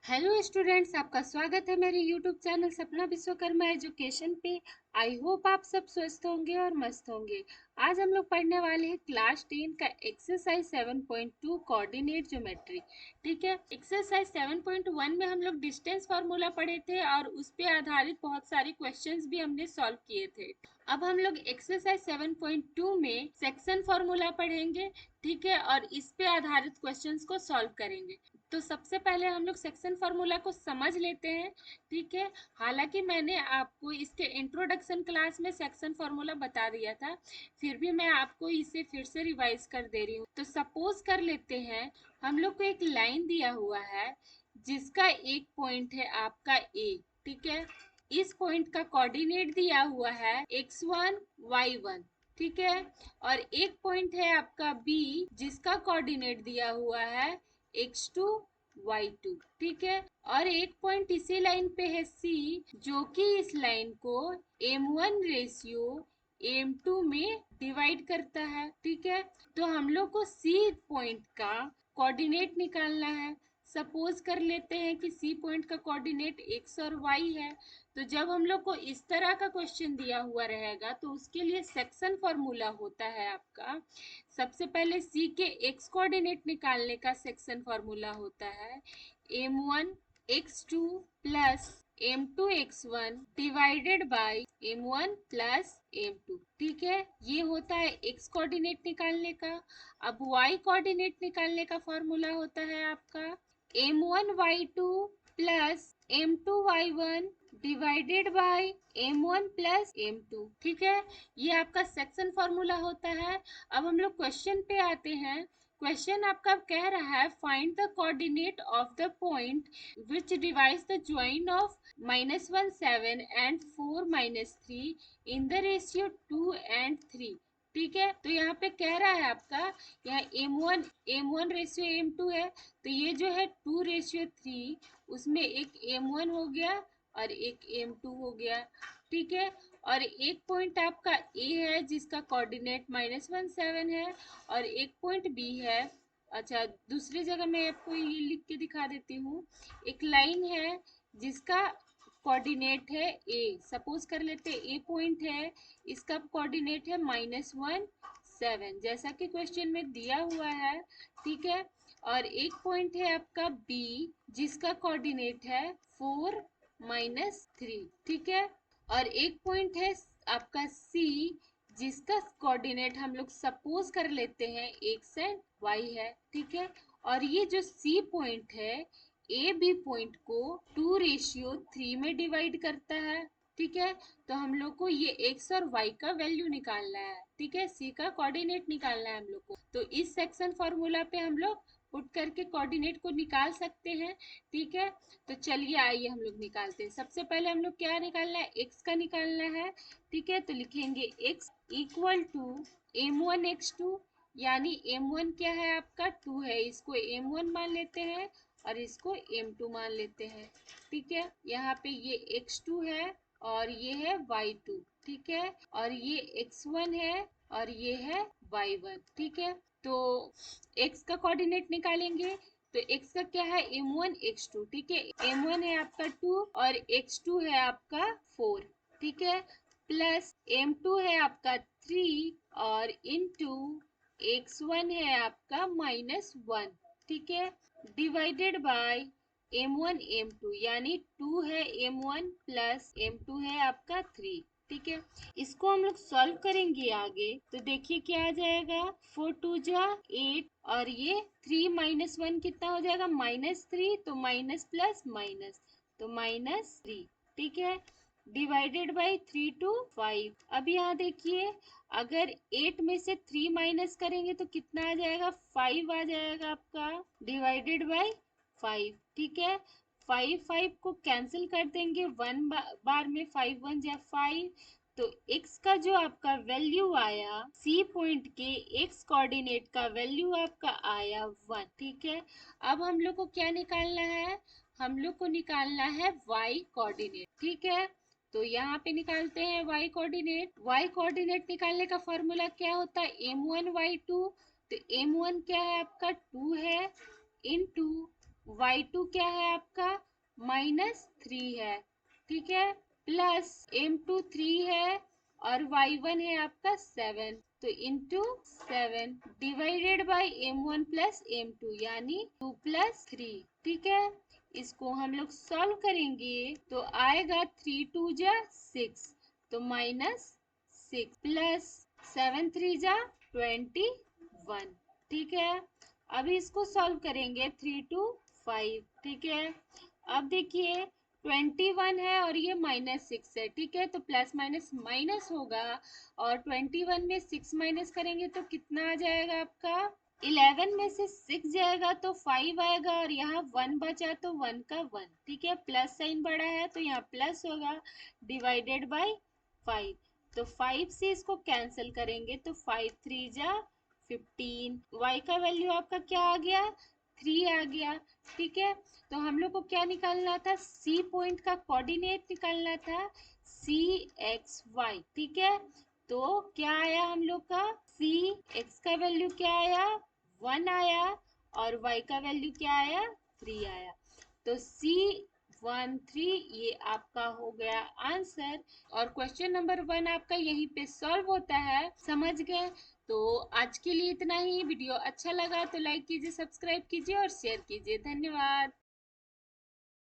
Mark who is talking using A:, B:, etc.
A: Hello students, आपका स्वागत है मेरे यूट्यूब चैनल सपना विश्वकर्मा एजुकेशन पे। आई होप आप सब स्वस्थ होंगे और मस्त होंगे। आज हम लोग पढ़ने वाले हैं क्लास 10 का एक्सरसाइज 7.2 कोऑर्डिनेट ज्योमेट्री। ठीक है, एक्सरसाइज 7.1 में हम लोग डिस्टेंस फार्मूला पढ़े थे और उस पे आधारित बहुत सारे क्वेश्चंस भी हमने सॉल्व किए थे। अब हम लोग एक्सरसाइज 7.2 में सेक्शन फार्मूला पढ़ेंगे। ठीक है, और इस पे आधारित क्वेश्चंस को सॉल्व करेंगे। तो सबसे पहले हम लोग सेक्शन फार्मूला को समझ लेते हैं। ठीक है, हालांकि मैंने आपको इसके इंट्रोडक्शन क्लास में सेक्शन फार्मूला बता दिया था, फिर भी मैं आपको इसे फिर से रिवाइज कर दे रही हूँ। तो सपोज कर लेते हैं हम लोग को एक लाइन दिया हुआ है जिसका एक पॉइंट है आपका ए। ठीक है, इस पॉइंट का कोऑर्डिनेट दिया हुआ है x1 y1। ठीक है, और एक पॉइंट है आपका बी जिसका कोऑर्डिनेट दिया हुआ है x2 y2। ठीक है, और एक पॉइंट इसी लाइन पे है C जो कि इस लाइन को m1 रेशियो m2 में डिवाइड करता है। ठीक है, तो हम लोग को C पॉइंट का कोऑर्डिनेट निकालना है। सपोज कर लेते हैं कि C पॉइंट का कोऑर्डिनेट x और y है। तो जब हम लोग को इस तरह का क्वेश्चन दिया हुआ रहेगा तो उसके लिए सेक्शन फॉर्मूला होता है आपका। सबसे पहले सी के एक्स कोऑर्डिनेट निकालने का सेक्शन फॉर्मूला होता है m1 x2 plus m2 x1 divided by m1 plus m2। ठीक है, ये होता है x कोऑर्डिनेट निकालने का। अब y कोऑर्डिनेट निकालने का फॉर्मूला होता है आपका m1 y2 plus m2 y1 divided by m1 plus m2। ठीक है, ये आपका सेक्शन फॉर्मूला होता है। अब हम लोग क्वेश्चन पे आते हैं। क्वेश्चन आपका कह रहा है find the coordinate of the point which divides the join of -1 7 and 4 -3 in the ratio 2 and 3। ठीक है, तो यहाँ पे कह रहा है आपका यहाँ m1 रेशियो m2 है, तो ये जो है 2 रेशियो 3, उसमें एक m1 हो गया और एक m2 हो गया। ठीक है, और एक पॉइंट आपका ए है जिसका कोऑर्डिनेट -1 7 है और एक पॉइंट बी है। अच्छा, दूसरी जगह मैं आपको ये लिख के दिखा देती हूँ। एक लाइन है जिसका कोऑर्डिनेट है ए। सपोज कर लेते ए पॉइंट है, इसका कोऑर्डिनेट है -1 7 जैसा कि क्वेश्चन में दिया हुआ है। ठीक है, और एक पॉइंट है आपका बी जिसका कोऑर्डिनेट है 4 -3। ठीक है, और एक पॉइंट है आपका सी जिसका कोऑर्डिनेट हम लोग सपोज कर लेते हैं एक्स एंड वाई है। ठीक है, और ये जो सी पॉइंट है ए बी पॉइंट को 2 रेशियो 3 में डिवाइड करता है। ठीक है, तो हम लोग को ये एक्स और वाई का वैल्यू निकालना है। ठीक है, सी का कोऑर्डिनेट निकालना है हम लोग को। तो इस सेक्शन फॉर्मूला पे हम लोग पुट करके कोऑर्डिनेट को निकाल सकते हैं। ठीक है, तो चलिए आइए हम लोग निकालते हैं। सबसे पहले हम लोग क्या निकालना है, x का निकालना है। ठीक है, तो लिखेंगे x equal to m1 x2, यानी m1 क्या है आपका 2 है, इसको m1 मान लेते हैं और इसको m2 मान लेते हैं। ठीक है, यहाँ पे ये x2 है और ये है y2। ठीक है, और ये x1 है और ये है y1। ठीक है, तो x का कोऑर्डिनेट निकालेंगे। तो x का क्या है m1 x2। ठीक है, m1 है आपका 2 और x2 है आपका 4। ठीक है, प्लस m2 है आपका 3 और इनटू x1 है आपका -1। ठीक है, डिवाइडेड बाय m1 m2, यानी 2 है m1 प्लस m2 है आपका 3। ठीक है, इसको हम लोग सॉल्व करेंगे आगे, तो देखिए क्या आ जाएगा। 4 2 जा 8 और ये 3 -1 कितना हो जाएगा -3, तो माइनस प्लस माइनस तो -3। ठीक है, डिवाइडेड बाई 3 टू 5। अब यहाँ देखिए, अगर 8 में से 3 माइनस करेंगे तो कितना आ जाएगा 5 आ जाएगा आपका, डिवाइडेड बाई 5। ठीक है, 5 5 को कैंसिल कर देंगे, 1 बार में 5 1 जा 5। तो x का जो आपका वैल्यू आया सी पॉइंट के x कोऑर्डिनेट का वैल्यू आपका आया 1। ठीक है, अब हम लोग को क्या निकालना है, हम लोग को निकालना है y कोऑर्डिनेट। ठीक है, तो यहाँ पे निकालते हैं y कोऑर्डिनेट। y कोऑर्डिनेट निकालने का फॉर्मूला क्या होता है m1 y2। तो m1 क्या है आपका 2 है इनटू y2 क्या है आपका -3 है, ठीक है, प्लस m2 3 है और y1 है आपका 7, तो into 7 divided by m1 plus m2 यानी 2 प्लस 3, ठीक है। इसको हम लोग सॉल्व करेंगे तो आएगा 3 2 जा 6, तो -6 प्लस 7 3 जा 21, ठीक है। अभी इसको सॉल्व करेंगे 3 टू 5, ठीक है। अब देखिए 21 है और ये -6 है, ठीक है, तो प्लस माइनस माइनस होगा और 21 में 6 माइनस करेंगे तो कितना आ जाएगा आपका 11 में से 6 जाएगा तो 5 आएगा और यहाँ 1 बचा तो 1 का 1, ठीक है, प्लस साइन बड़ा है तो यहाँ प्लस होगा डिवाइडेड बाय 5, तो 5 से इसको कैंसिल करेंगे तो 5 3 जा 15, y का वैल्यू आपका क्या आ गया 3 आ गया, ठीक है। तो हम लोग को क्या निकालना था सी पॉइंट का कोऑर्डिनेट निकालना था सी एक्स वाई, ठीक है। तो क्या आया हम लोग का सी एक्स का वैल्यू क्या आया 1 आया और y का वैल्यू क्या आया 3 आया, तो C13 ये आपका हो गया आंसर। और क्वेश्चन नंबर 1 आपका यहीं पे सॉल्व होता है, समझ गए। तो आज के लिए इतना ही। वीडियो अच्छा लगा तो लाइक कीजिए, सब्सक्राइब कीजिए और शेयर कीजिए। धन्यवाद।